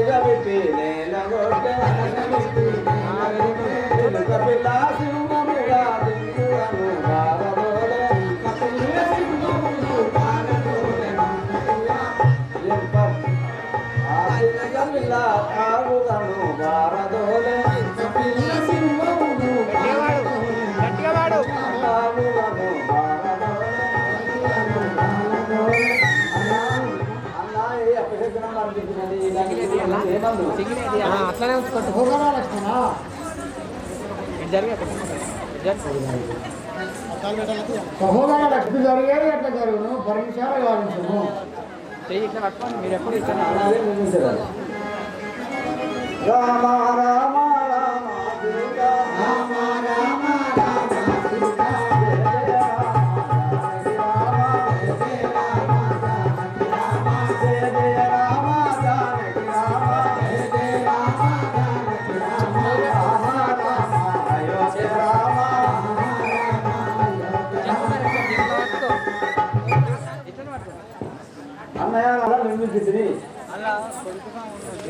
నిలబెట్టి నేలగొట్టే పిల్ల సింహముగా దింగులను బారదోలే పిల్ల కాగులను బారదోలే అట్లానే సహోదర లక్ష్మి జరిగేది ఎట్లా జరుగును పరిమిషాలు కావించము ఇట్లా పట్టుకోండి మీరు ఎప్పుడు ఇట్లా రామ రామ రామ దుర్గా రామ రామ రామ దుర్గా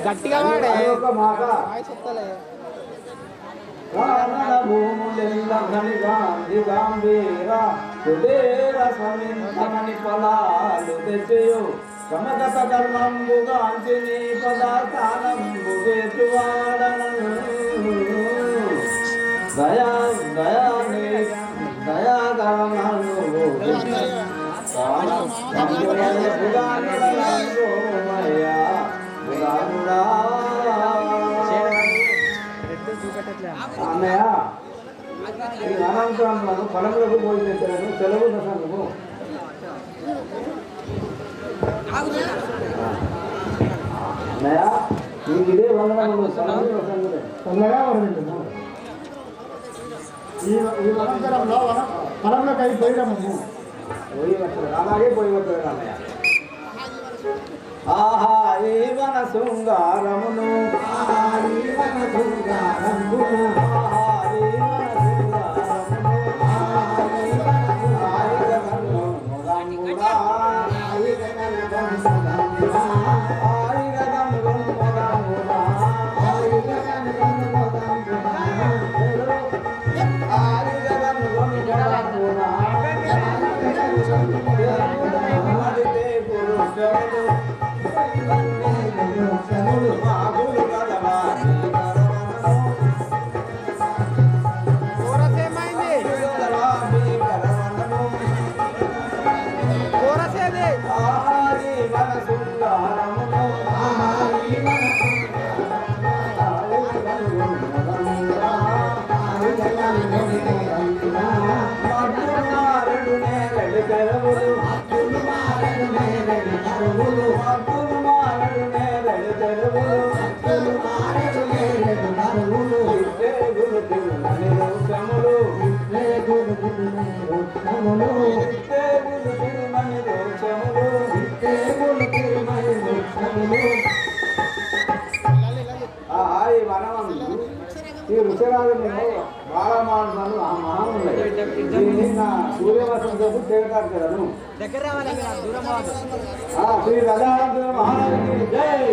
గట్టిగా వాడే భూములెల్ల గాంధీ గాంభీర సుధేర సమని ఫలాలు తెచ్చయు సమగత ధర్మంబుగాంచి నీ పదార్థానంబు వేచువాడను దయా దయాని దయాగరమను అన్నయ్య ఈ అనంతరాలను పొలంలోకి పోయి తెచ్చాను సెలవు దశకు అన్నయ్య నీకు ఇదే వందనములు తొందరగా వరండి ఈ అనంతరంలో పొలంలోకి అయిపోయినాము పోయి వచ్చాడు అలాగే పోయి వచ్చాడు అన్నయ్య ఆహా ఈ వన శృంగారమును ఈ రుచిరాజు బాలమాను ఆ మహానున్నాయి సూర్యవాసం చేరతారు కదను శ్రీ గజానంద మహారాజుకి జై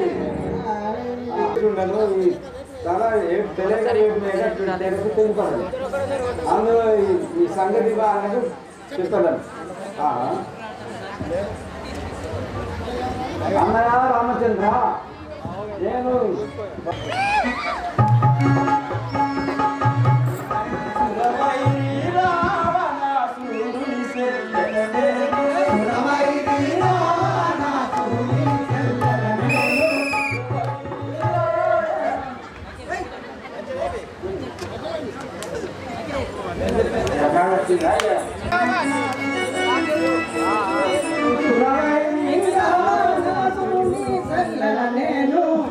అందులో ఈ సంగతి బాగా చెప్తాను అన్నయ్య రామచంద్ర నేను నేను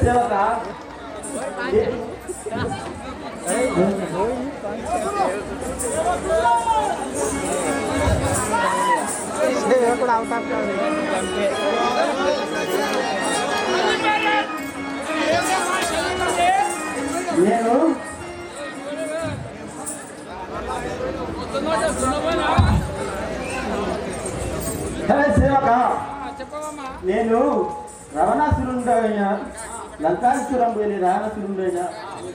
సేవక కూడా అవకాశం నేను సేవక నేను రవణాసురుడైన లంకాసురం వెళ్ళి రావణాసురుడైన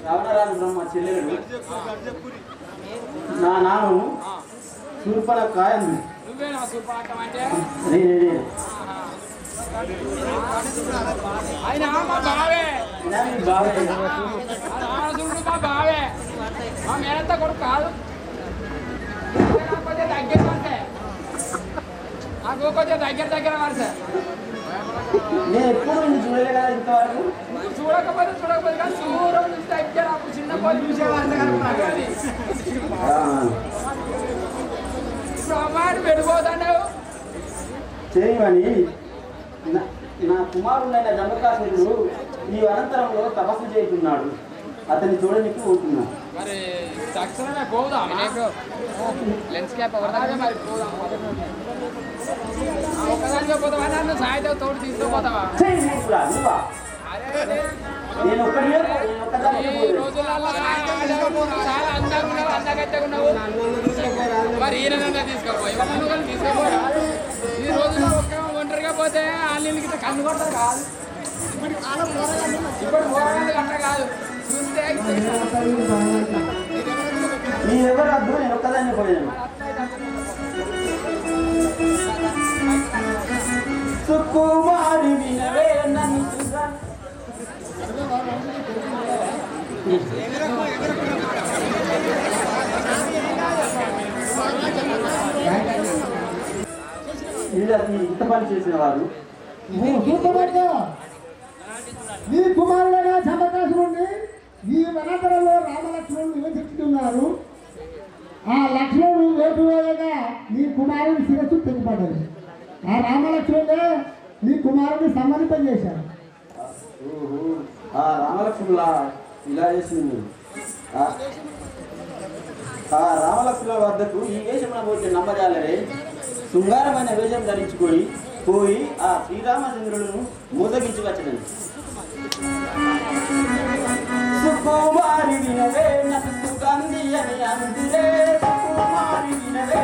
రావణరాజు బ్రహ్మ చెల్లెలు నా నాను శూర్పణ కాయం బావే మా మేనంతా కొడుకు కాదు దగ్గర నాకు కొంచెం దగ్గర వరుస నేను ఎప్పుడు చూడలే కదా ఇంతవరకు చూడకపోతే కానీ దూరం నుంచి దగ్గర అప్పుడు చిన్న పోయి చూసేవాళ్ళు ఇప్పుడు అమ్మాయిని పెడిపోతావు చేయమని నా కుమారుడైన జమ్మకాసురుడు ఈ అనంతరంలో తపస్సు చేస్తున్నాడు. అతన్ని చూడడానికి పోతున్నా. మరి తక్షణమే పోదాం లెన్స్ క్యాప్ ఒకదాగా మరి పోదాం ఒకదానిగా పోతావా నన్ను సాయంత్రం తోడు తీసుకుపోతావా నేను ఈ రోజులలో చాలా అందంగా ఉన్నావు అందగట్టగా ఉన్నావు మరి ఈయన తీసుకోపోయి తీసుకోపోయా ఈ రోజుల్లో ఒంటరిగా పోతే వాళ్ళకి కన్ను కొడతారు కాదు ఇప్పుడు పోరాడు గంట కాదు చూస్తే ఎవరు అద్దు నేను ఒక్కదాన్ని పోయాను. సుకుమారి వినవే నన్ను ఇంత పని చేసిన వారు నీ కుమారుడైన జమ్మకాసురుణ్ణి ఈ వనాంతరంలో రామలక్ష్మణుడు నివసిస్తున్నారు. ఆ లక్ష్మణుడు వేటు వేయగా నీ కుమారుని శిరస్సు తెగిపడ్డది. ఆ రామలక్ష్మణుడే నీ కుమారుని సమ్మతింపం చేశారు. ఆ రామలక్ష్మణుల ఇలా చేసింది. ఆ రామలక్ష్మణుల వద్దకు ఈ వేషమున పోతే నమ్మజాలరే శృంగారమైన వేషం ధరించుకొని పోయి ఆ శ్రీరామచంద్రులను మోదగించి వచ్చడం. సుకుమారి వినవే నన్ను గంధి అని అందురే సుకుమారి వినవే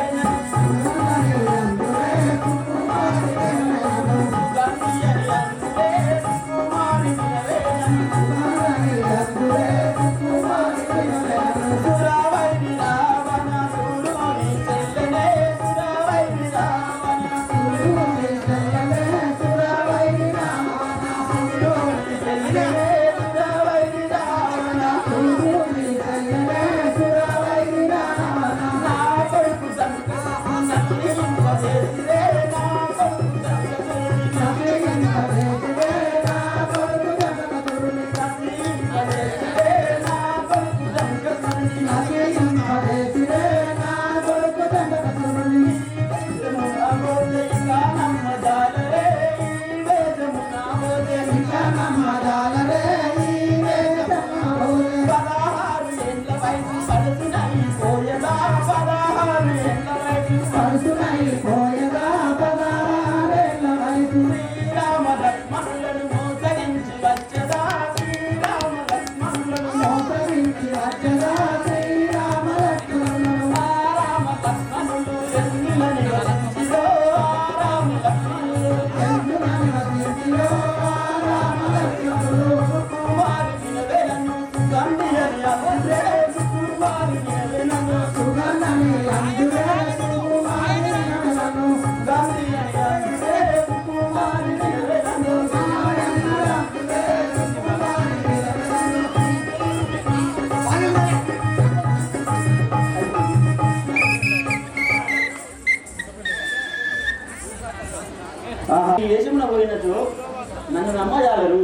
ఈ వేషంలో పోయినచో నన్ను నమ్మజాలరు.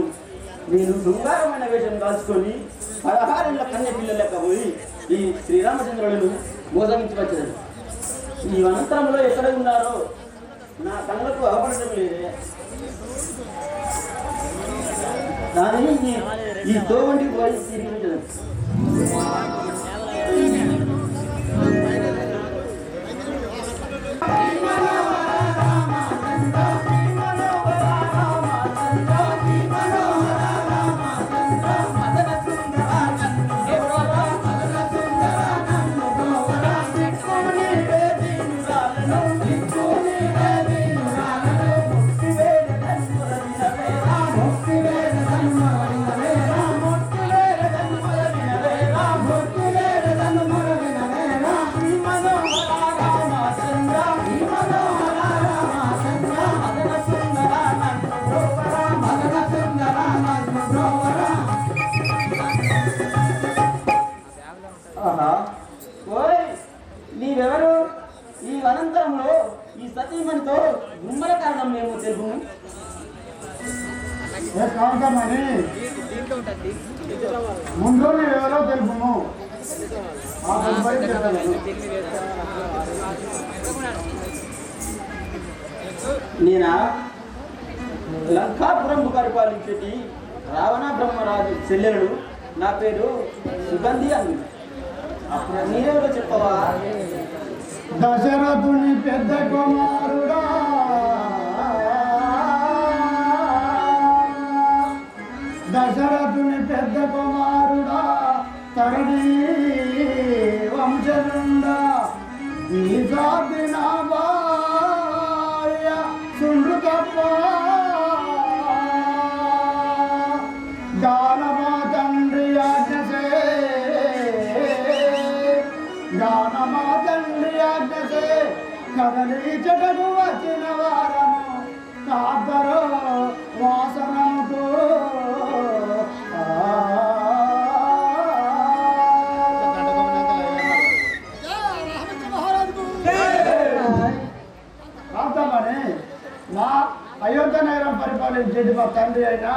నేను శృంగారమైన వేషం దాచుకొని 16 ఏళ్ల కన్య పిల్లలెక్క పోయి ఈ శ్రీరామచంద్రులను మోసగించి వచ్చాను. ఈ అనంతరంలో ఎక్కడ ఉన్నారో నా కళ్ళకు అవపడటం లేదే. దాని ఈ తోవంటికి పోయి తిరిగి ఉంటుంది. నీవెవరు? ఈ అనంతరంలో ఈ సతీమణితో గుమ్మల కారణం మేము తెలుగు కాంతమని ముందు ఎవరో తెలుపుము. నేనా లంకాపురం పరిపాలించేటి రావణ బ్రహ్మరాజు చెల్లెలు. నా పేరు సుగంధి అని. అప్పుడు నీరెవరో చెప్పవా? దశరథుని పెద్ద కుమారుడా, దశరథుని పెద్ద కుమారుడా, తరణి వంశనుండా, ఈ జాతి నా భార్య సుండ్రు తప్ప గానమా తండ్రి ఆజ్ఞసే, గానమా తండ్రి ఆజ్ఞసే కదలి చెటకు వచ్చిన వారము కాద్దరో వాసనముకు. కాంతమని మా అయోధ్య నగరం పరిపాలించేది మా తండ్రి అయిన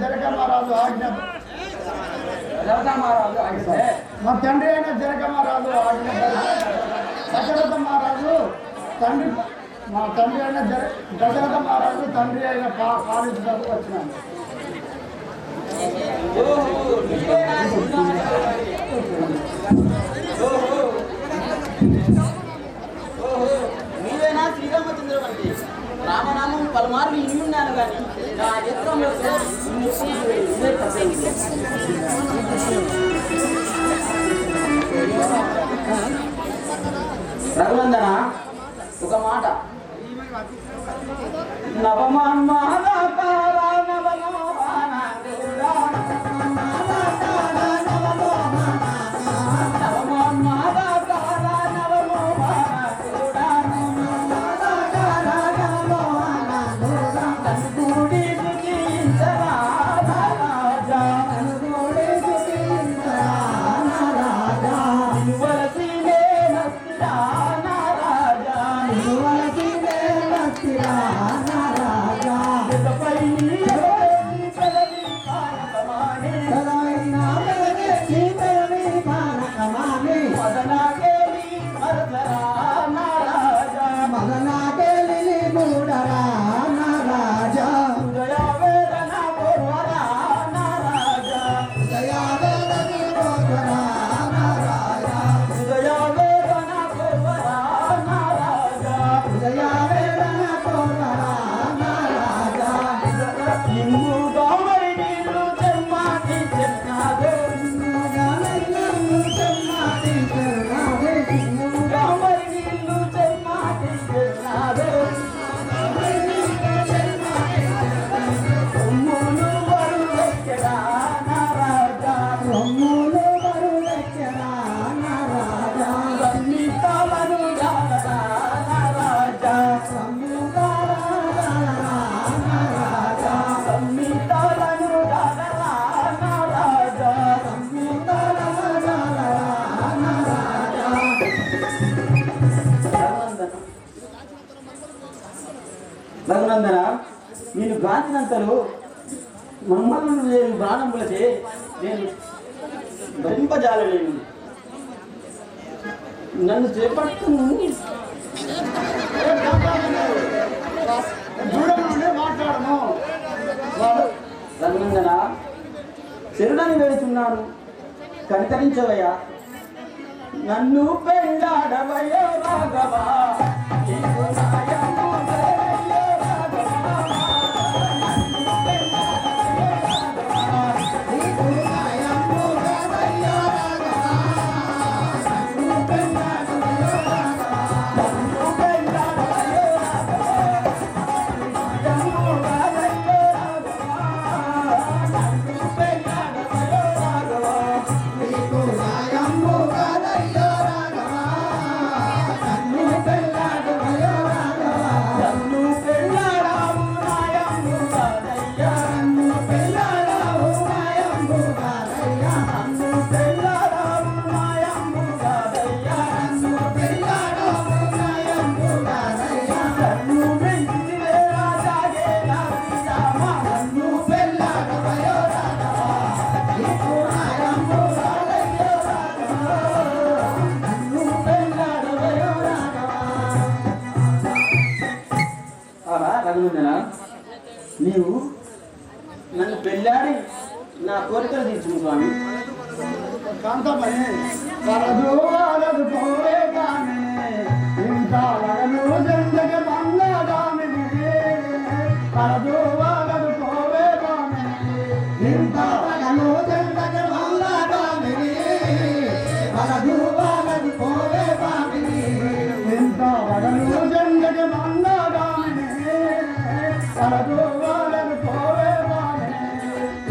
జనక మహారాజు ఆజ్ఞ. మా తండ్రి అయిన జనక మహారాజు ఆజ్ఞ దశరథ మహారాజు తండ్రి, మా తండ్రి అయిన దశరథ మహారాజు తండ్రి అయిన పాలించడానికి వచ్చినాను. మీరేనా శ్రీరామచంద్ర వంటి రామనామం పలుమార్లు ఇన్ని ఉన్నాను కానీ నా నేత్రంలో రఘునందన ఒక మాట. నవమాన్మాదాకార నవమోహన రఘునందన, నేను గాంచినంతలో మమ్మల్ని నేను బాణములచే నేను భరింపజాలలేను. నన్ను చేపట్టు దూరం నుండి మాట్లాడము. చెరుడని వేడుచున్నాను, కనికరించవయ్యా. నన్ను పెండాడవయ్యో రాఘవా, నీకు నాయము గలవయ్యో రాఘవా. నన్ను పెండాడవయ్యో రాఘవా, నీకు నాయము గలవయ్యో రాఘవా. నన్ను పెండాడవయ్యో రాఘవా, నన్ను పెండాడవయ్యో రాఘవా. నాయము గలవయ్యో రాఘవా, నన్ను పెండాడవయ్యో రాఘవా. నీకు నాయము గలవయ్యో రాఘవా, నన్ను పెండాడవయ్యో రాఘవా. నన్ను పెండాడవు నాయము గలయ్యా, నన్ను పెండాడవు నాయము గలయ్యా. నన్ను పెండాడవు నాయము గలయ్యా, నన్ను పెండాడవు నాయము గలయ్యా. నన్ను వెంటివే రాజాగేలా శ్రీరామ, నన్ను పెండాడవయ్యో రాఘవా. నీకు నాయము గలయ్యో రాఘవా, నన్ను పెండాడవయ్యో రాఘవా. ఆరా రఘునందన, నీవు నన్ను పెళ్ళాడి నా కోరికలు తీర్చుకు స్వామి. కాంతమని వరదు వరదు పోవే కామిని, ఇంత వరదు జందకి మంగళామిని. వరదు వరదు పోవే కామిని, ఇంత వరదు జందకి మంగళామిని. వరదు వరదు పోవే కామిని, ఇంత వరదు జందకి మంగళామిని. వరదు వరదు పోవే కామిని,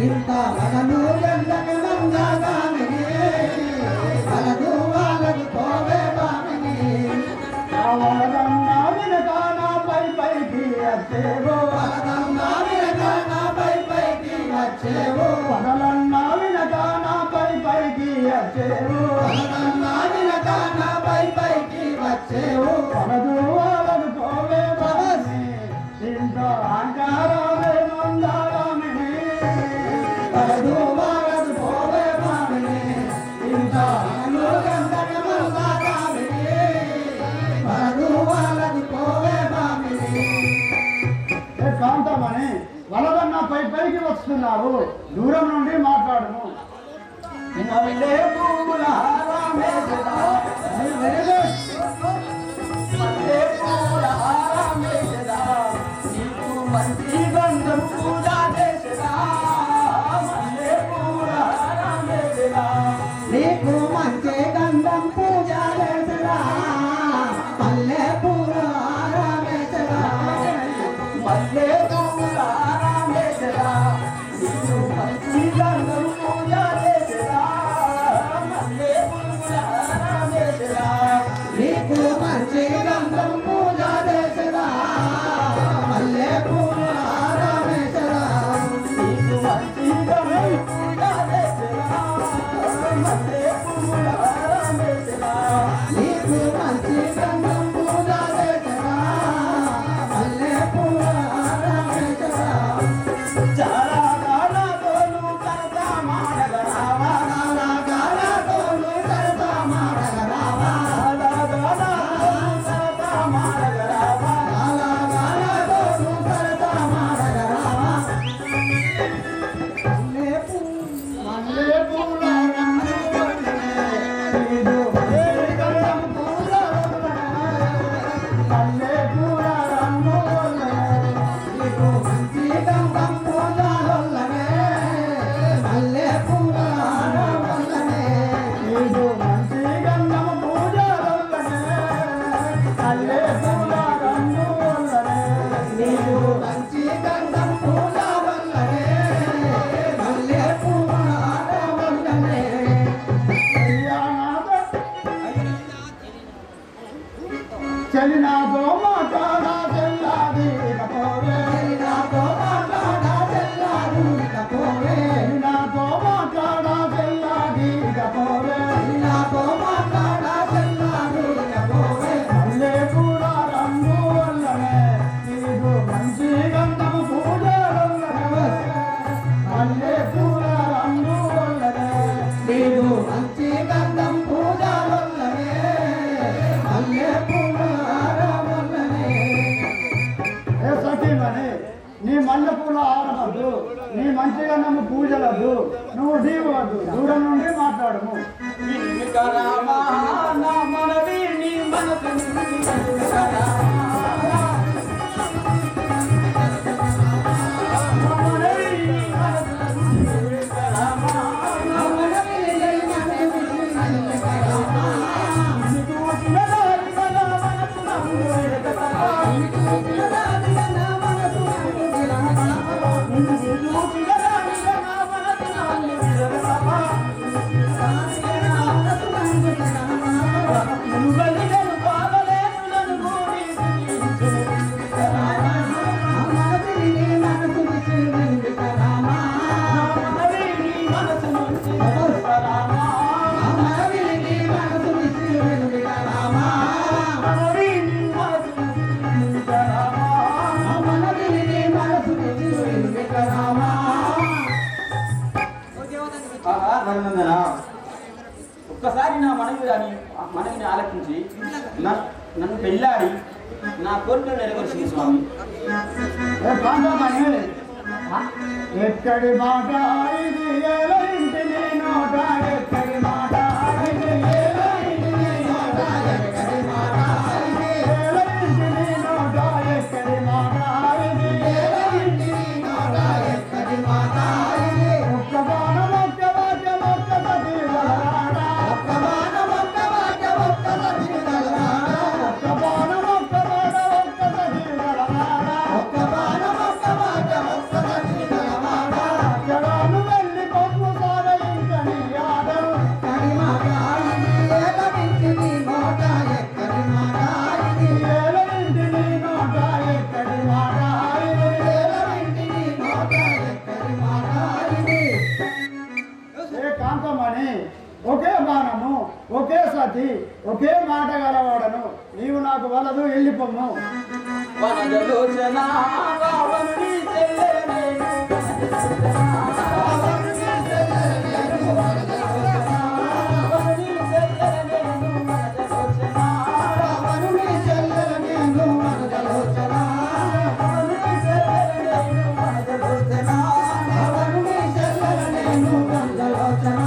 ఇంత వరదు జందకి మంగళామిని. వరదు వరదు పోవే కామిని. వరదన్నా వినక నాపై పైకి వచ్చేవో, వరదన్నా వినక నాపై పైకి వచ్చేవో. వదలన్నా వినక నాపై పైకి వచ్చేవో, వదలన్నా వినక నాపై పైకి వచ్చేవో. వరదు వరదు పోవే కామిని, ఇంత అహంకారమే మందారమిని. వరదు వరదు పోవే కామిని, ఇంత అనుగంధకి మందారమిని. వరదు వరదు పోవే కామిని. ఏ కాంతమని వలదన్నా పైకి వస్తున్నావు, దూరం నుండి మాట్లాడుము. మల్లె పూల హారమే సదా, మల్లె పూల హారమే సదా, నీకు మంచి గంధం పూజ చేసదా. మల్లె పూల హారమే సదా, నీకు మంచి గంధం పూజ చేసరా. పల్లె పూల హారమేసరా, మల్లె పూల హారమే సదా, నీకు మంచి గంధం పూజ చేసదా. మల్లె పూల హారమే సదా, నీకు మంచి గంధం పూజ చేసరా. పల్లె పూల హారమేసరా, నీకు మంచి గంధం పూజ చేసదా. మల్లె పూల హారమే సదా, నీకు మంచి గంధం పూజ చేసరా. పల్లె పూల హారమేసరా. నీ మల్లెపూల ఆరవద్దు, నీ మంచిగా నమ్ము పూజలద్దు, నువ్వు దీవద్దు, దూరం నుండి మాట్లాడము. ఒక్కసారి నా మనవిని ఆలకించి నన్ను పెళ్ళాడి నా కోరికలు నెరవేర్చింది స్వామి. ఎక్కడి మాట ఇది ఇంటిని నోట, ఎక్కడి మాట ఇది ఇంటిని నోట, ఎక్కడి మాట ఇది ఇంటిని నోట, ఎక్కడి మాట ఇది ఇంటిని నోట, ఎక్కడి మాట ఇది ఒక్క బాణం ఒక్క వాక్యం ఒక్క సతి వలరాడ, ఒక్క బాణం ఒక్క వాక్యం ఒక్క సతి వలరాడ, ఒక్క బాణం ఒక్క మాట ఒక్క సతి వలరాడ, ఒక్క బాణం ఒక్క వాక్యం ఒక్క సతి వలరాడ, జడాను వెళ్ళి పొమ్ము సారయించని ఆడరు, ఎక్కడి మాట ఇది ఇంటిని నోట, ఎక్కడి మాట ఇది ఇంటిని నోట, ఎక్కడి మాట ఇది ఇంటిని నోట, ఎక్కడి మాట ఇది. ఏ కాంతమణి, ఒకే బాణము ఒకే సతి ఒకే మాట గలవాడను, నీవు నాకు వలదు వెళ్ళిపోము. వనజలోచన రావణుని చెల్లె నేను, రావణుని చెల్లె నేను, వనజలోచన, రావణుని చెల్లె నేను, వనజలోచన, రావణుని చెల్లె నేను, వనజలోచన, రావణుని చెల్లె నేను, వనజలోచన, రావణుని చెల్లె నేను, వనజలోచన.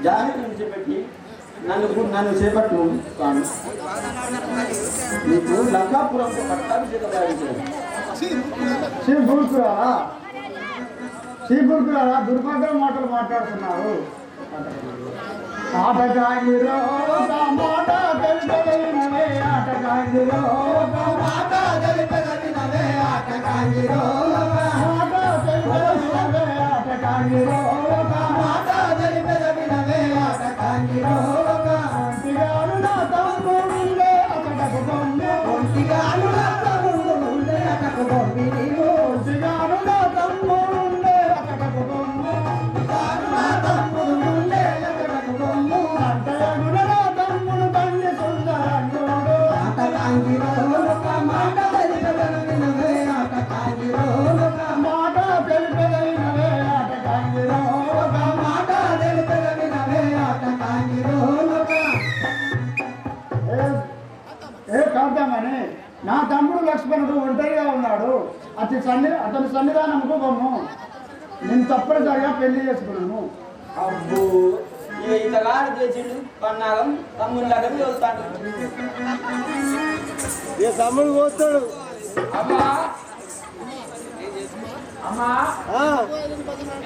జానకి విడిచిపెట్టి నన్ను చేపట్టు కాను, నీకు లంకాపురంతో పట్టాభిషేకం గావించాను. శ్రీపురుకురా దుర్మార్గం మాటలు మాట్లాడుతున్నారు. ఆటగాగిరో మాట తెలిపదగినవే, ఆటగాగిరో మాట తెలిపదగినవే, ఆటగాగిరో మాట తెలిపదగినవే, ఆటగాగిరో మాట తెలిపదగినవే, ఆటగాగిరో ఒంటిగాను నా తమ్ముడుండే అతడకు బొమ్మె, ఒంటిగాను నా తమ్ముడుండే అతకు బొమ్మి, నీవు ఒంటిగాను నా తమ్ముడుండే అతడకు బొమ్మె, ఒంటిగాను నా తమ్ముడుండే అతడకు బొమ్ము, అంటయగున నా తమ్ముడు తండ్రి సుందరంగుడు, ఆటగాగిరో మాట తెలిపదగినవే, ఆటగాగిరో మాట తెలిపదగినవే, ఆటగాగిరో మాట తెలిపదగినవే, ఆటగాగిరో. ఏ కాంతమని, నా తమ్ముడు లక్ష్మణుడు ఒంటరిగా ఉన్నాడు, అతని సన్నిధానంకు బొమ్ము, నేను తప్పనిసరిగా పెళ్లి చేసుకున్నాను. అబ్బో ఇంతగాడు చేసిండు పన్నాగం, తమ్ముడు దగ్గరికి వస్తాడు. తమ్ముడు పోతాడు. అమ్మా అమ్మా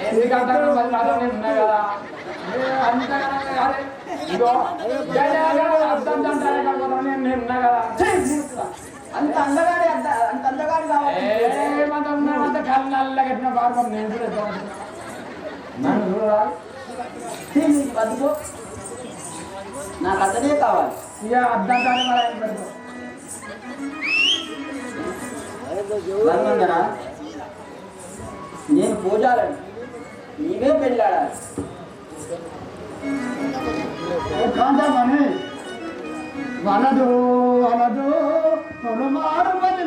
ఎందుకంటే నేను ఉన్నా కదా ఇగో అర్థం నేను ఉన్నా కదా అంత అందగాడి అంత అందగాడి కావాలి ఏమంత ఉన్నామంత కళ్ళు నల్ల కట్టిన పాపం నేను కూడా నన్ను చూడరా బతుకో నాకు అతనే కావాలి ఇక అర్థం కానీ మరి ఆయన పెడతాం ధర్మందరా నేను పూజాలని నీవే పెళ్ళాడాలి కాంతమని వనదు వనదు తొలమారు పది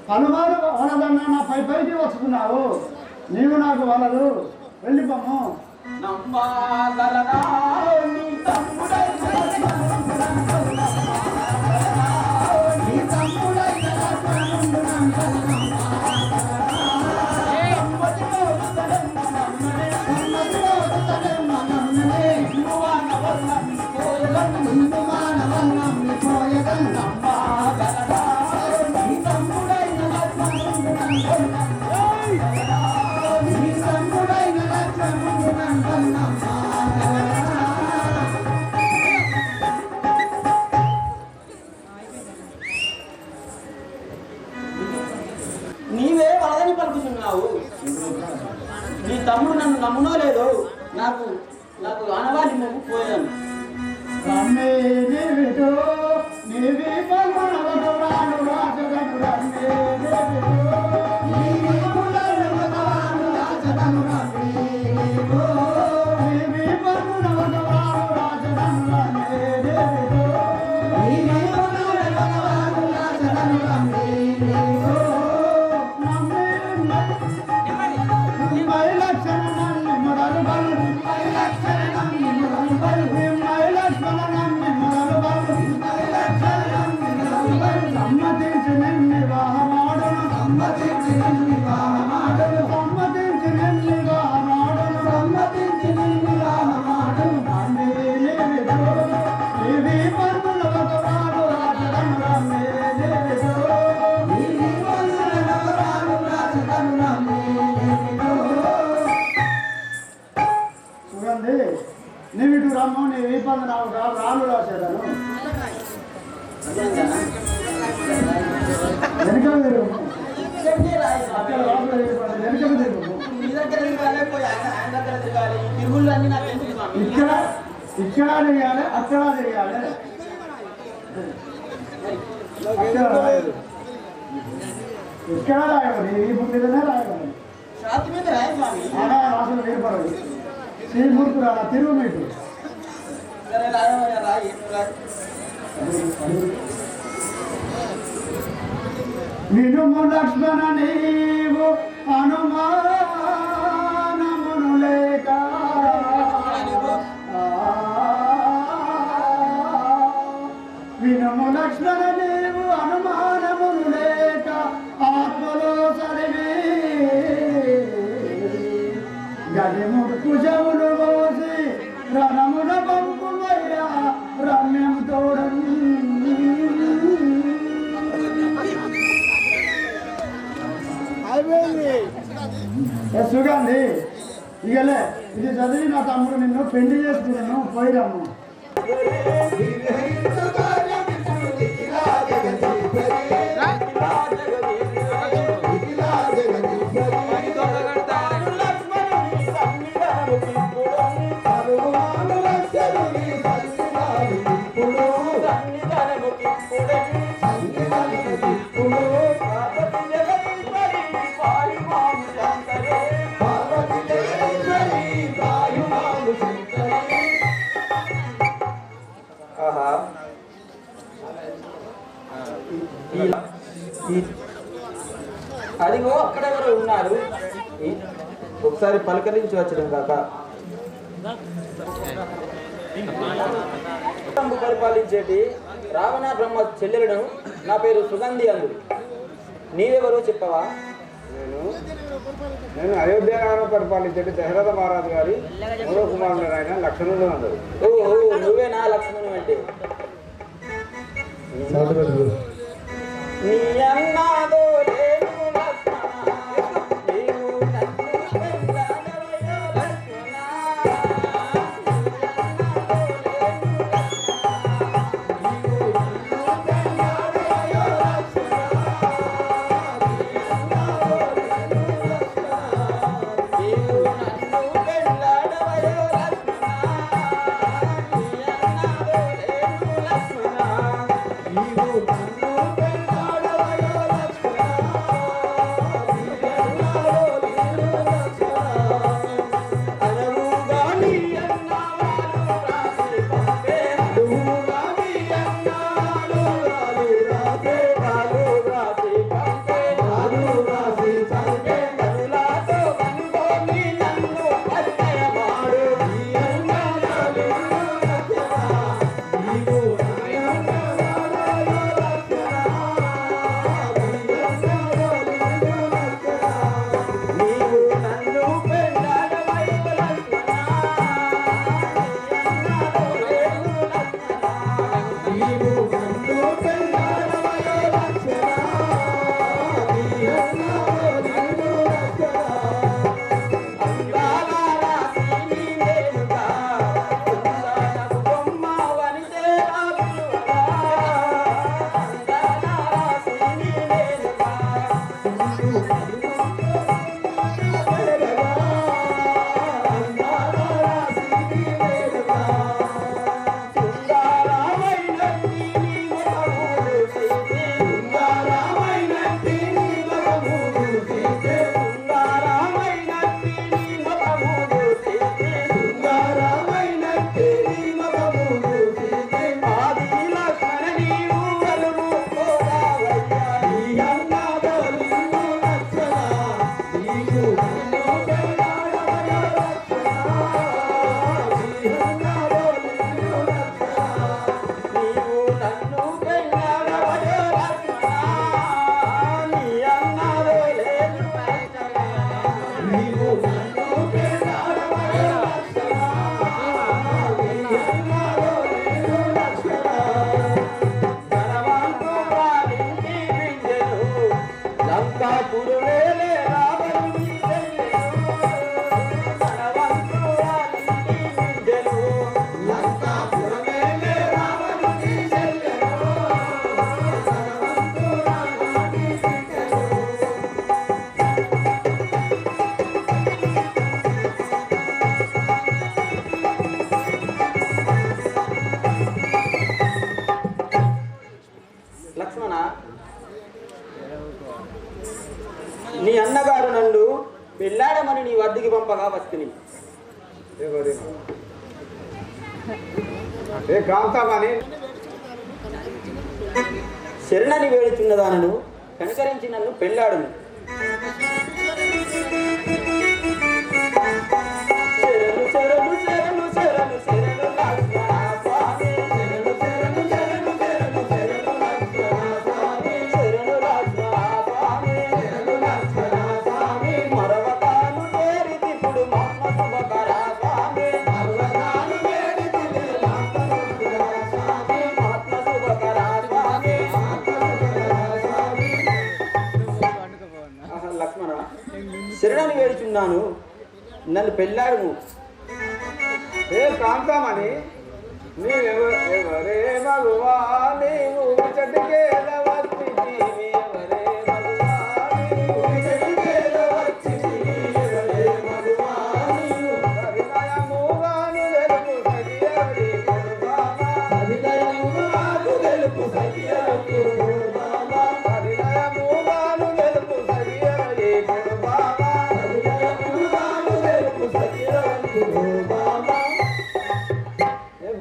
పలుమారు వలదన్నా నా పైకి వస్తున్నావు నీవు నాకు వలదు వెళ్ళిపోము నీవే వలదని పలుకుతున్నావు నీ తమ్ముడు నన్ను నమ్మునో లేదో నాకు నాకు ఆనవాళ్ళి మొక్కు పోయాను నీవు ఇటు రమ్ము నీ వీపంది నాకు రాళ్ళు రాసేదాను వెనుక తిరుగు అక్కడ రాళ్ళు వెనుక తిరుగు ఇక్కడ ఇక్కడ తిరగాలి అక్కడ తిరగాలి ఇక్కడ రాయవాలి ఈ బుక్ మీదనే రాయవాలి రాసులు ఏర్పడదు శ్రీమూర్తి రాలా తిరుగు మీకు వినుము లక్ష్మణ నీవు అనుమానమును లేక వినుము లక్ష్మణ నీవు అనుమానమును లేక ఆత్మలో సరివి గదిముడు కుశములు పోసి రణమున పంపుమయ్యా రమ్యం తోడని సుగంధి ఇగలే ఇది చదివి నా తమ్ముడు నిన్ను పెళ్లి చేసుకున్నాను పోయిరాము ఇప్పుడు అదిగో అక్కడెవరో ఉన్నారు, ఒకసారి పలకరించి వచ్చడం కాక. పరిపాలించేటి రావణ బ్రహ్మ చెల్లెలను, నా పేరు సుగంధి అందుడు. నీవెవరో చెప్పవా? నేను అయోధ్య నగరం పరిపాలించేటి దశరథ మహారాజు గారి మూడో కుమారుడు ఆయన లక్ష్మణుడు అందరు. ఓ నువ్వేనా లక్ష్మణుడు అంటే? నీ అన్నాదో లేను లక్ష్మణ, నీ అన్నగారు నన్ను పెళ్ళాడమని నీ వద్దకి పంపగా వస్తుంది. శరణని వేడుచున్నదానను కనుకరించి నన్ను పెళ్ళాడును. శరణు శరణు శరణు శరణు శరణు లక్ష్మణ స్వామి, శరణు శరణు శరణు శరణు శరణు లక్ష్మణ స్వామి, శరణు లక్ష్మణ స్వామి, శరణు లక్ష్మణ స్వామి. మరవతాను చేరితిప్పుడు మమ్మ శుభకర స్వామి, మరవతాను చేరితిప్పుడు మమ్మ శుభకర స్వామి, ఆత్మ శుభకర స్వామి, ఆత్మ శుభకర స్వామి. లక్ష్మణ, శరణని వేడుచున్నాను, నన్ను పెళ్ళాడుము. ఏ కాంతమని నీవెవరే మగువా, నీవు చెట్టుకేల వచ్చితివి, ఎవరే మగువా, నీవు చెట్టుకేల వచ్చితివి, ఎవరే మగువా, నీవు హరిదయముగాను తెలుపు సఖియరి కొడుబామా, హరిదయముగాను తెలుపు సఖియరి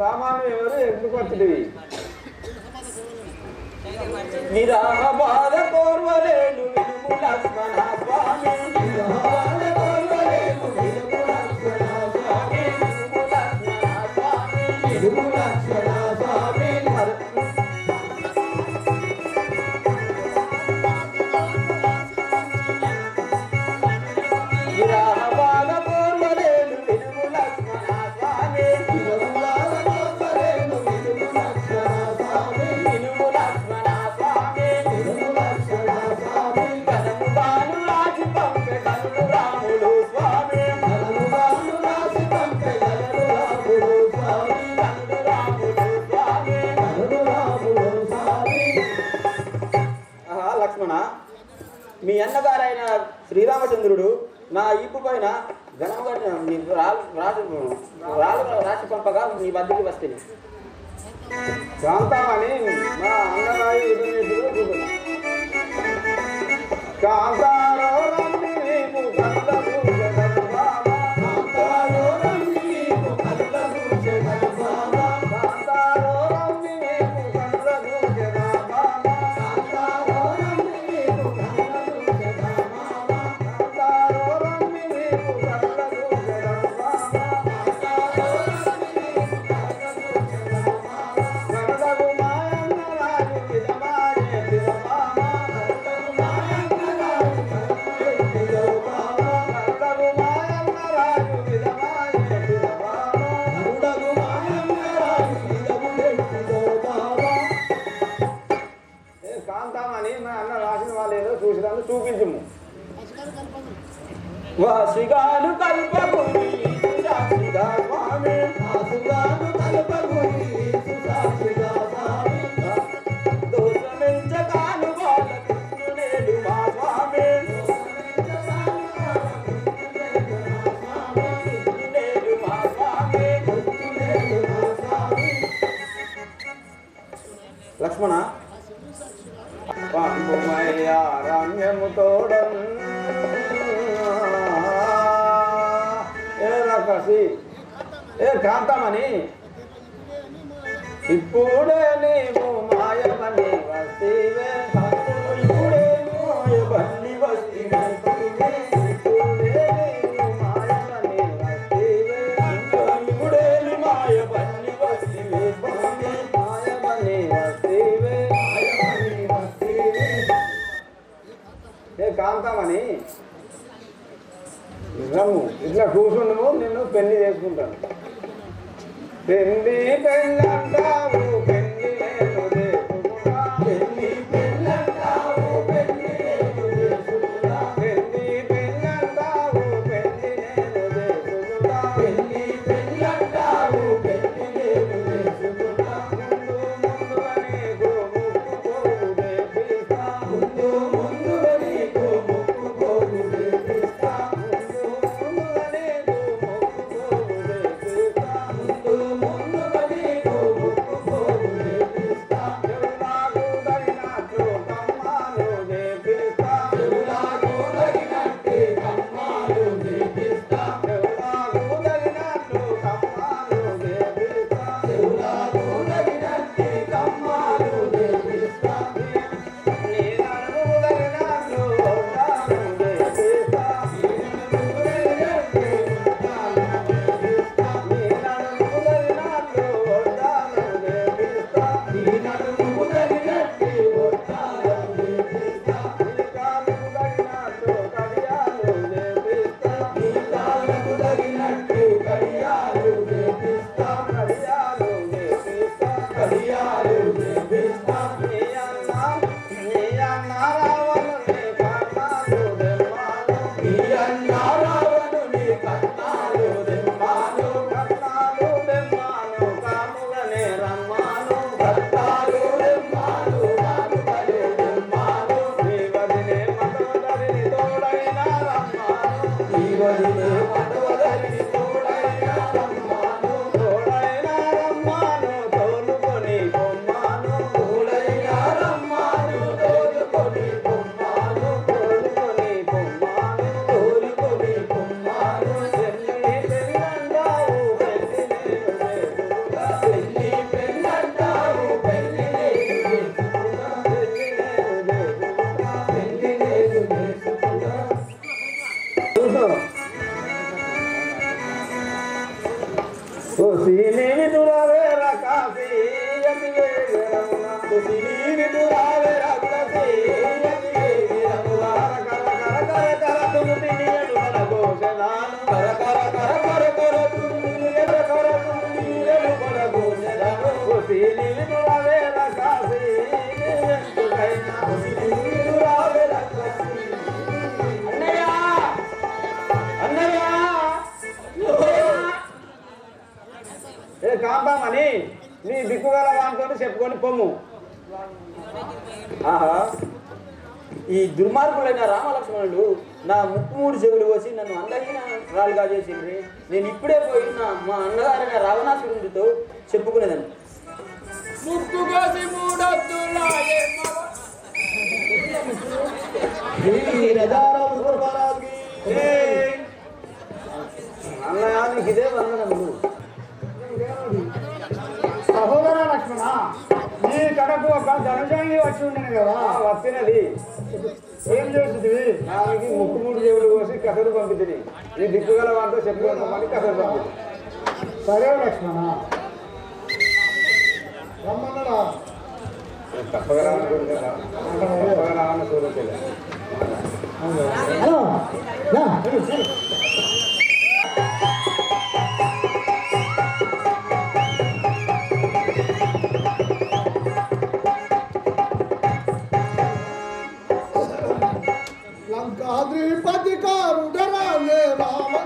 బామాను ఎవరు ఎందుకు వచ్చినవి విరామ బాధ కోర్వలేను వినుము లక్ష్మణ స్వామి విరామ కోర్వలేను వినుము లక్ష్మణ స్వామి వినుము లక్ష్మణ స్వామి వినుము లక్ష్మణ స్వామి విరామ బాధ కోర్వలేను వినుము లక్ష్మణ స్వామి వినుము బాధ కోర్వలేను వినుము లక్ష్మణ స్వామి వినుము లక్ష్మణ స్వామి వినుము లక్ష్మణ స్వామి కనము బాను రాజి పంపె కనులు రాముడు స్వామి కనము బాను రాజి పంపె కనులు రాముడు స్వామి కనులు రాముడు స్వామి కనులు రాముడు స్వామి. ఆహా లక్ష్మణ, మీ అన్నగారైన శ్రీరామచంద్రుడు నా ఈపు పైన ఘనముగా రాసి పంపగా మీ వద్దకి వస్తే కాంతామని మా అన్నగారి ఎదురు కాంతారో రమ్మి నీకు కళ్ళకు జగద్బాబా కాంతారో రమ్మి నీకు కళ్ళకు జగద్బాబా కాంతారో రమ్మి నీకు కళ్ళకు జగద్బాబా కాంతారో రమ్మి నీకు కళ్ళకు జగద్బాబా కాంతారో రమ్మి నీకు కళ్ళకు జగద్బాబా కాంతారో రమ్మి నీకు కళ్ళకు జగద్బాబా కళ్ళకు మాయన్న రాజు విధమాయే విధమామా కళ్ళకు మాయన్న రాజు విధమాయే విధమామా కళ్ళకు మాయన్న రాజు విధమాయే విధమామా కళ్ళకు మాయన్న రాజు విధమాయే విధమామా. కాంతామని మా అన్న రాసిన వాళ్ళు ఏదో చూసినాను, చూపించము. వాసిగాను కల్పగుని సాక్షిగా స్వామి వాసుగాను కల్పగుని సాక్షిగా స్వామి దోషమించగాను బాల కృష్ణునేడు మా స్వామి కృష్ణునేడు మా స్వామి కృష్ణునేడు మా స్వామి. లక్ష్మణ, పంపుమయ్యారణ్యము తోడం ఏ రకసి ఏ కాంతమని ఇప్పుడే నీవు మాయమని వస్తీవే ఇప్పుడే మాయబల్లి వస్తివే ఇప్పుడే నీవు మాయమని వస్తీవే ఇప్పుడే మాయబల్లి వస్తివే మాయమని వస్తీవే ఏ కాంతమని రమ్ము ఇట్లా కూర్చుండము, నిన్ను పెళ్లి చేసుకుంటాను. పెళ్లి పెళ్ళంటావు పెళ్లి నేను చేసుకుంటా పెళ్లి పెళ్ళంటావు పెళ్లి నేను చేసుకుంటా పెళ్లి పెళ్ళంటావు పెళ్లి నేను చేసుకుంటా పెళ్లి పెళ్ళంటావు పెళ్లి నేను చేసుకుంటా ముందు ముందుగా నీకు ముక్కు పోగు వేపిస్తా ముందు ముందుగా నీకు మొక్కుకోవు ఏ కాంపామని నీ దిక్కుగల వాంతో చెప్పుకొని పొమ్ము. ఆహా, ఈ దుర్మార్గులైన రామలక్ష్మణులు నా ముక్కు 3 చెవులు కోసి నన్ను అందహీనరాలుగా చేసిండ్రి. నేను ఇప్పుడే పోయి మా అన్నగారైన రావణాసురుడితో చెప్పుకునేదాన్ని. ముక్కు కోసి మూడొద్దులాయే అన్నయ్య నీకు ఇదే వందనము. సహోదర లక్ష్మణ, నీ కడకు ఒక ధనజాంగి వచ్చి ఉండను కదా, వచ్చినది. ఏం చేస్తుంది? దానికి ముక్కు 3 చెవులు కోసి కసరు పంపితుంది. నీ దిక్కుగల వాంతో చెప్పుకోమని కసరు పంపిస్తుంది. సరే లక్ష్మణ, రమ్మన్నడా? తప్పగా రావని చూడలేదా? తప్పగా రావని చూడలేదు. హలో లంకాద్రిపతి కారుడరాలే రావణ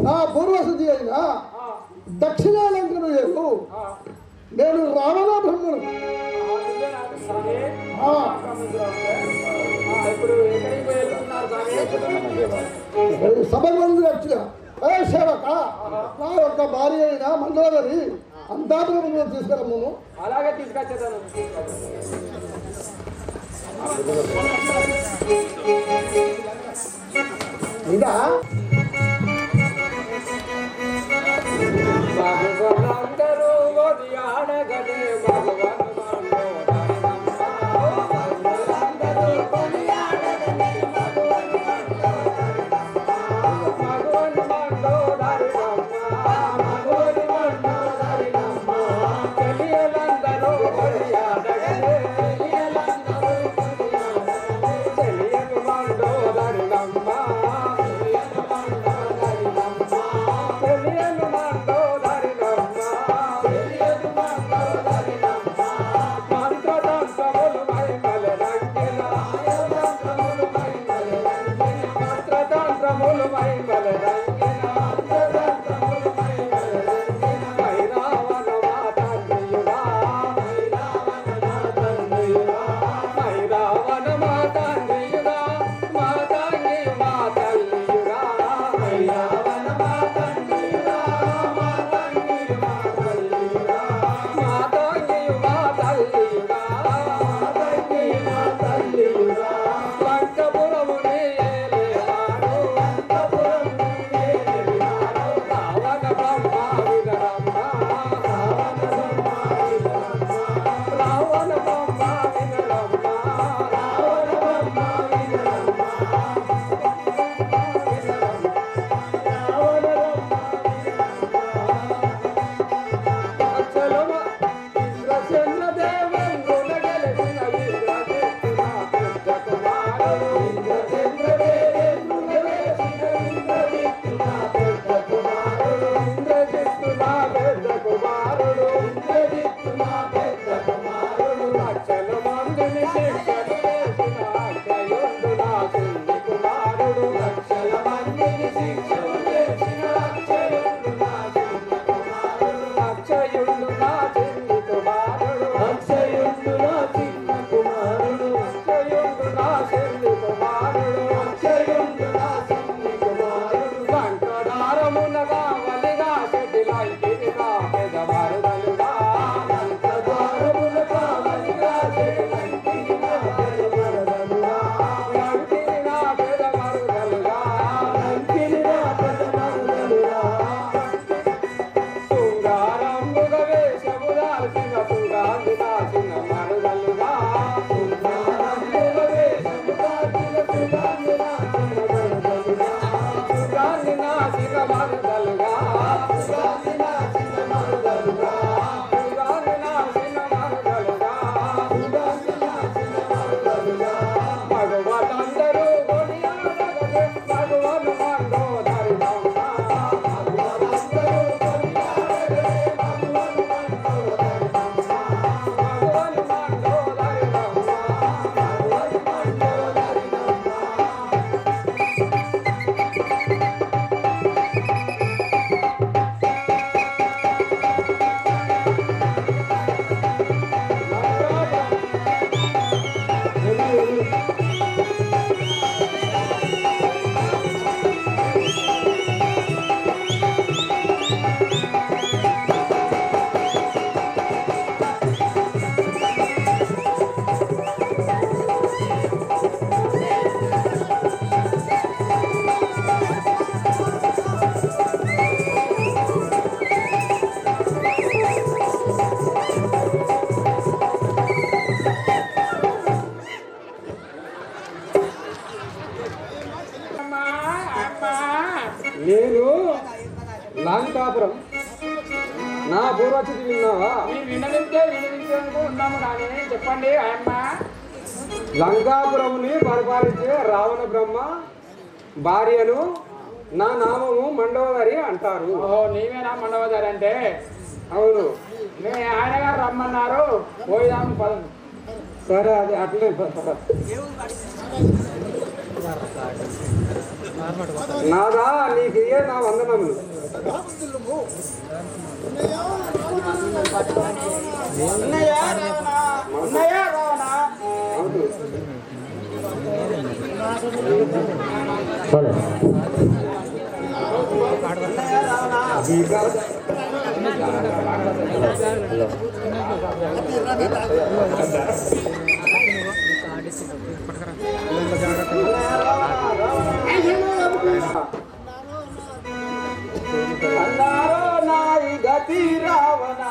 నా పూర్వశుద్ధి అయిన దక్షిణాలంకను చేసు నేను రావణ బ్రహ్మను. సభ మంది వచ్చిన సేవక నా యొక్క భార్య అయిన మండోదరి అంతాపురంలో తీసుకురమ్మను. అలాగే తీసుకొచ్చేదాను. ఇదా కొనియాడగనే మగవను నేను లాంకాపురం నా పూర్వచితి విన్నావా? ఉన్నాము కానీ చెప్పండి ఆయమ్మ. లంకాపురముని పరిపాలించే రావణ బ్రహ్మ భార్యను నా నామము మండవదరి అంటారు. ఓహో, నీవేనా మండవదారి అంటే? అవును. ఆయన గారు రమ్మన్నారు, పోయిదాము పదం. సరే, అది అట్లే. నాదా నీకు నా వందనములు. అన్నారో నాయి గతి రావణ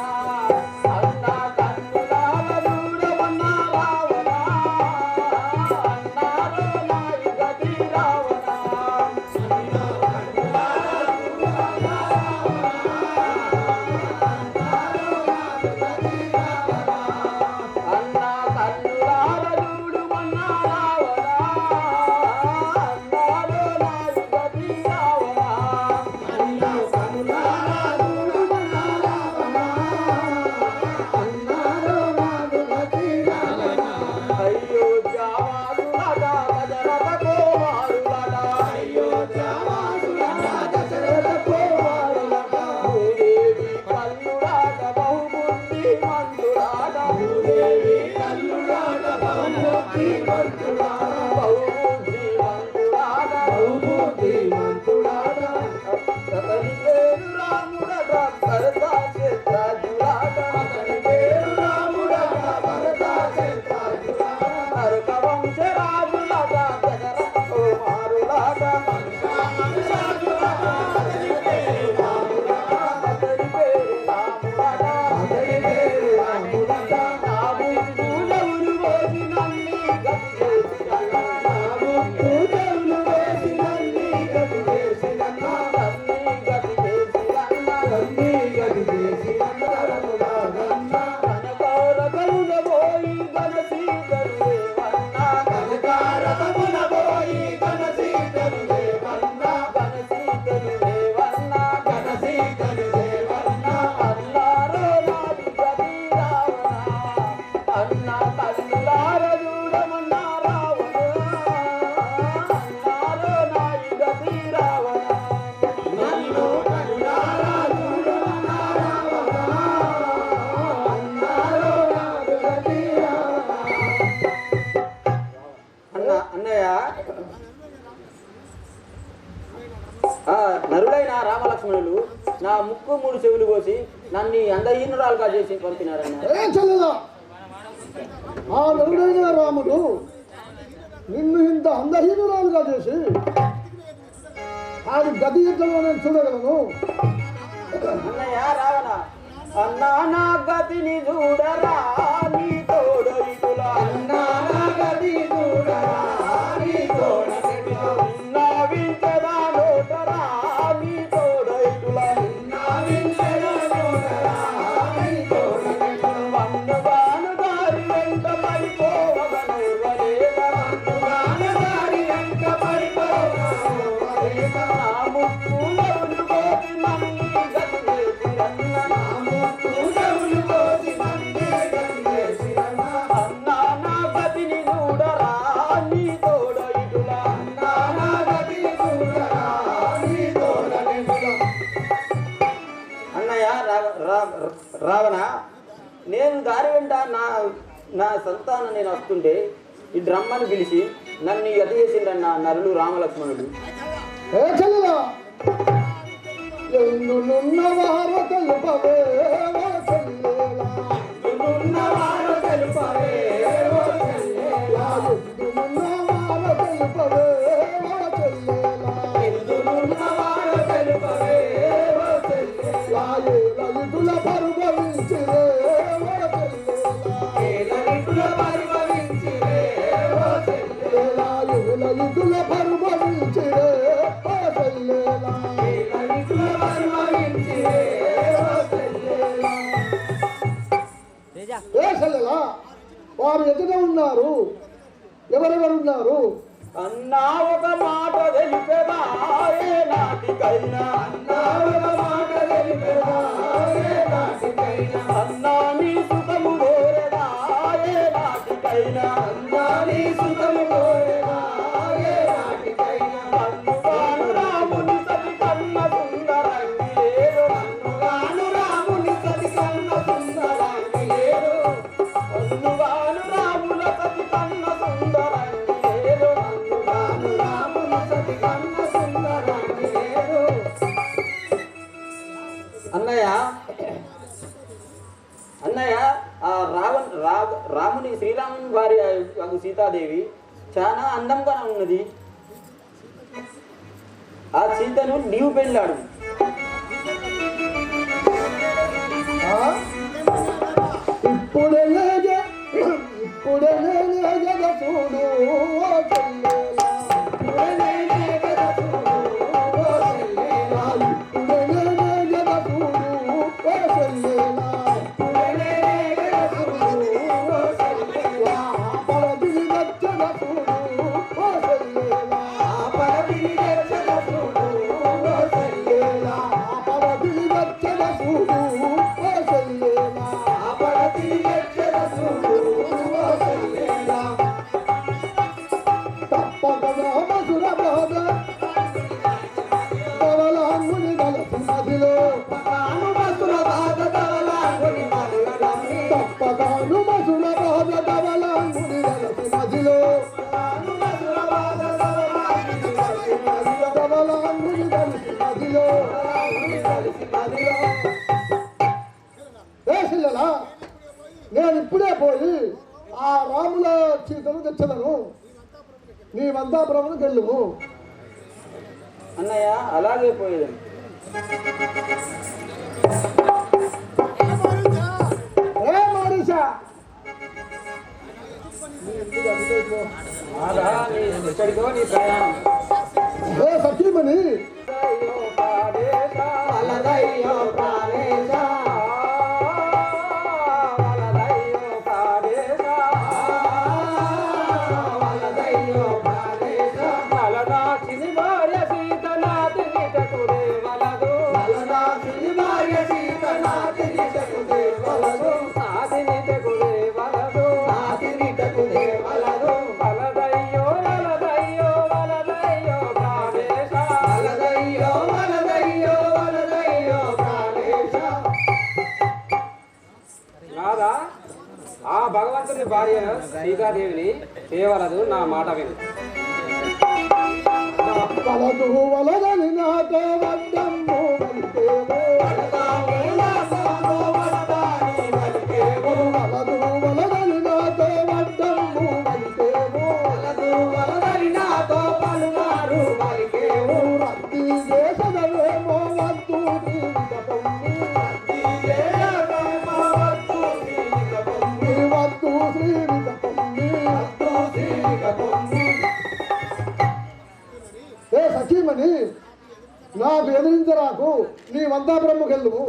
నరుడైన రామలక్ష్మణులు నా ముక్కు 3 చెవులు కోసి నన్ను అందహీనురాలుగా చేసి పంపినారన్న. ఆ నరుడైన రాముడు నిన్ను ఇంత అందహీనురాలుగా చేసి ఆడి గది ఇంట్లో నేను చూడగలను. అన్నయ్య రావణ, అన్నా నా గతిని చూడరా నీ తోడు ఇటులా, అన్నా నా గతి చూడరా నీ తోడు ఇటులా, నా వింటదా నోటరా నీ తోడు ఇటులా, నా వింటదా నోటరా నీ తోడు ఇటులా, వన్నుగాను దారి వెంట పడిపోవగను వలేక, వన్నుగాను దారి వెంట పడిపోవగను వలేక, నా ముక్కు లవులు కోసి నన్ను గతి చేసిరన్న, నా ముక్కు లవులు కోసి నన్ను గతి చేసిరన్న, అన్నా నా గతిని చూడరా నీ తోడ ఇటులా, అన్నా నా గతిని చూడరా నీ తోడ ఇటులా. అన్నయ్య రావణ, నేను దారి వెంట నా సంతానం నేను వస్తుంటే ఈ డ్రమ్మని పిలిచి నన్ను గతి చేసిండన్న నరులు రామలక్ష్మణుడు. ఏ చెల్లెలా ఎన్నున్నవారు తెలుపవే ఓ చెల్లెలా, ఉన్నవారు తెలుపవే ఓ చెల్లెలా, ఎన్నున్నవారు తెలుపవే ఓ చెల్లెలా, ఉన్నవారు తెలుపవే ఓ చెల్లెలా, లలితుల పరుభవించిరే ఓ చెల్లెలా, ఏలనికుల పరిభవించిరే ఓ చెల్లెలా, లలితుల పరుభవించిరే ఓ చెల్లెలా, ఏలనికుల పరిభవించిరే ఓ చెల్లెలా. ఏ చెల్లెలా వారు ఎదుట ఉన్నారు, ఎవరెవరున్నారు? అన్నా ఒక మాట తెలిపెదా ఏ నాటికైనా, అన్నా ఒక మాట తెలిపెదా ఏ నాటికైనా, అన్నా నీ సుఖము కోరెదా ఏ నాటికైనా, అన్నా నీ సుఖము కోరెదా ఏ నాటికైనా, అన్నుగాను రాముని సతి కన్న సుందరంగి లేరు, అన్నుగాను రాముని సతి కన్న సుందరంగి లేరు, అన్నుగాను రాముల సతి కన్న సుందరంగి లేరు, అన్నుగాను రాముల సతి కన్న సుందరంగి లేరు. అన్నయ్య అన్నయ్య ఆ రాముని శ్రీరాముని భార్య సీతాదేవి చాలా అందంగా ఉన్నది. ఆ సీతను నీవు పెళ్ళాడు. ఇప్పుడే జగ చూడు ఓ చెల్లెలా, ఇప్పుడే జగ చూడు ఓ చెల్లెలా, పరదిని వచ్చగ చూడు ఓ చెల్లెలా, పరదిని వచ్చగ చూడు ఓ చెల్లెలా, పరదిని వచ్చగ చూడు ఓ చెల్లెలా, పరదిని వచ్చగ చూడు ఓ చెల్లెలా. తప్పక రామసుర బాధ తవలాంగుని గలసి మదిలో, తప్పకాను మసుల బాధ తవలాంగుని గలసి మదిలో, పిల్లలా నేను ఇప్పుడే పోయి ఆ రాముల చీతను తెచ్చదను నీ వందాపురమును గెలుము. అన్నయ్య అలాగే పోయేది. ఏ మారీషా ఎక్కడికో నీ ప్రయాణం. ఏ సత్యమణి ఆ భగవంతుని భార్య సీతాదేవిని చేయవలదు, నా మాట విను. వలదు వలదని నాతో వద్దమ్ము సఖీమణి నాకు ఎదిరించరాకు నీ వందాపురముకెళ్ళుము.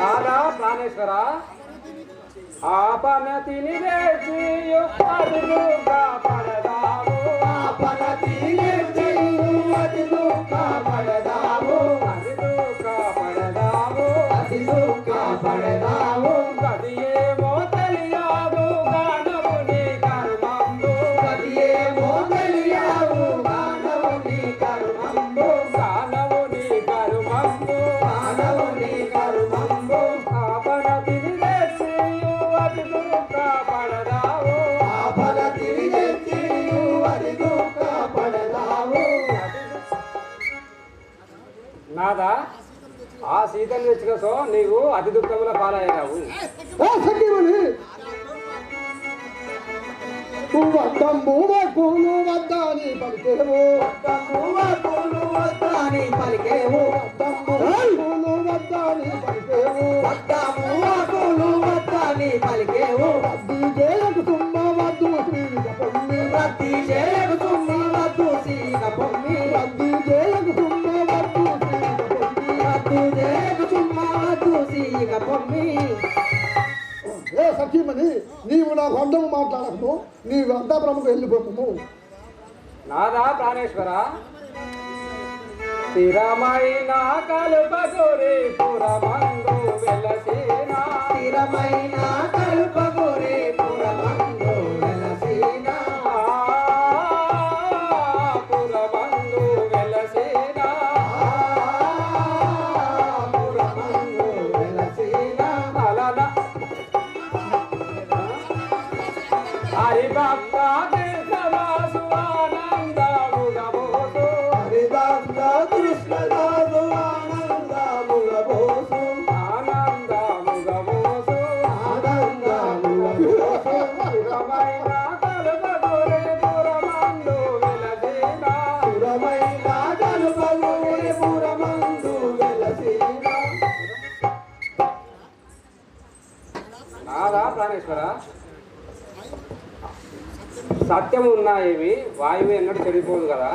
నాదా ప్రాణేశ్వర ఆపనతిని వేచియు అదిలుగా పడదాము, అదిలుగా పడదాము, గదియేమో తెలియదు గానముని కర్మంబు, గానముని కర్మంబు, ఆపనతిని వేచియు అదిలుగా పడదాము, నాదా ఆ సీతను తెచ్చుకోసో నీవు అతి దుఃఖముల పాలయ్యావు. వద్దమ్ము పూలు వద్దని పలికేవు, పూలు వద్దని పలికేవు, రద్ది చేయకు తుమ్మ వద్దు శ్రీక పొమ్మి, రద్ది చేయకు తుమ్మ వద్దు శ్రీక పొమ్మి, ఏ సఖీమణి నీవు నాకు అందము మాట్లాడము, నీవు అంతా ప్రముఖ వెళ్ళిపోము. నాదా ప్రాణేశ్వర స్థిరమైన కల్పగురి పురమందు వెలసిన, స్థిరమైన కల్పగురి పురమందు వెలసిన, పురమందు వెలసిన, పురమందు వెలసిన, అలన హరిభక్త తీర్థవాసు ఆనందముగబోసు, హరిదాస కృష్ణదాసు ఆనందముగబోసు, ఆనందముగబోసు, ఆనందముగబోసు, స్థిరమైన కల్పగురి పురమందు వెలసిన, స్థిరమైన కల్పగురి పురమందు వెలసిన. నాదా ప్రాణేశ్వర సత్యము ఉన్నాయేవి, వాయువు ఎన్నడూ చెడిపోదు కదా,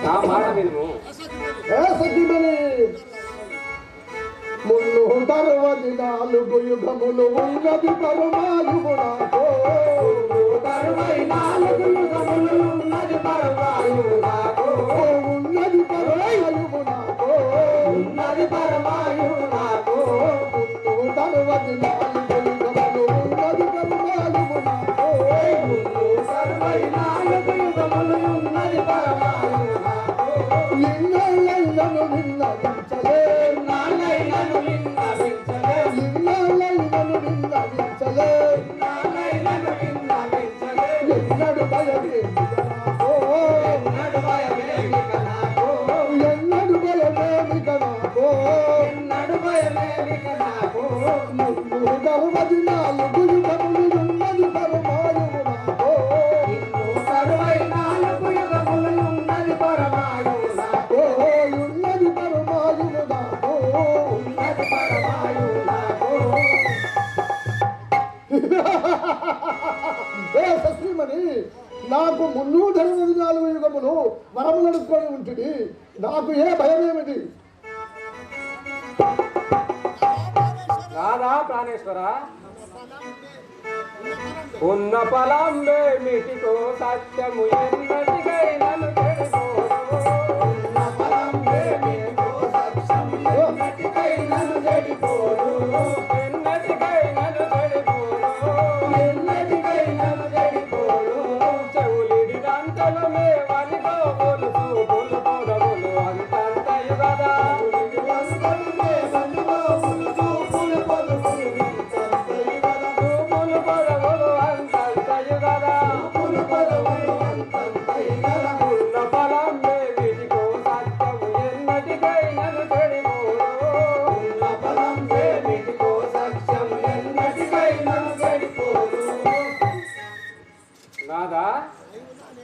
నా మాట వినుము. ఏ సఖీమణి ముళ్ళు తరువది 4 యుగములు ఉన్నది పరమాయువు నాకో, 4 యుగములు ఉన్నది పరమాయువు నాకో, ఉన్నది పరమాయువు నాకో, ఉన్నది పరమాయువు నాకో, ముళ్ళు తరువది 4 యుగములు ఉన్నది పరమాయువు నాకో, ముళ్ళు తరువది 4 యుగములు ఉన్నది పరమాయువు నాకో, ఇన్నలైనను నిన్నవించలే, నాలైనను నిన్నవించలే, ఇన్నలైనను నిన్నవించలే, నాలైనను నిన్నవించలే, ఎన్నడు భయమేమిక నాకో, ఎన్నడు భయమేమిక నాకో, నాకు 364 యుగములు వరము నడుపుకొని ఉంటుంది. నాకు ఏ భయం ఏమిటి? రాధా ప్రాణేశ్వర ఉన్న ఫలంబే మిటికో సత్యము ఎన్నటికైనను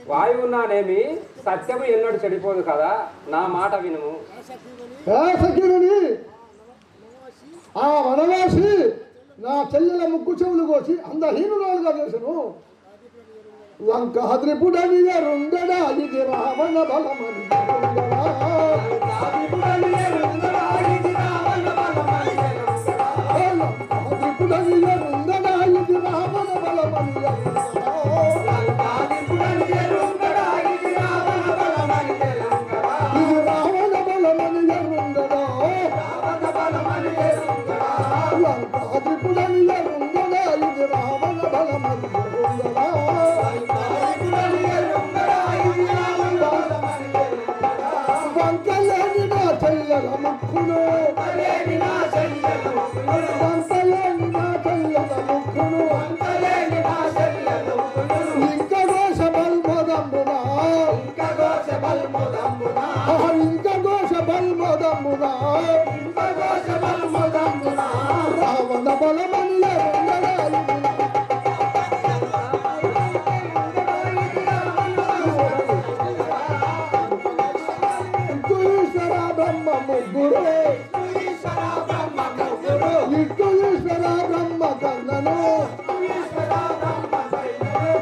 వాయువున్నానేమి సత్యము ఎన్నడూ చెడిపోదు కదా, నా మాట వినుము. ఆ వనవాసి నా చెల్లెల ముక్కు చెవులు కోసి అందహీనురాలుగా చేసను. లంకాద్రిపుడని రుంగడా ఇది రావణ బలమని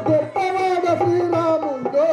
గొప్పవాడ శ్రీరాముందో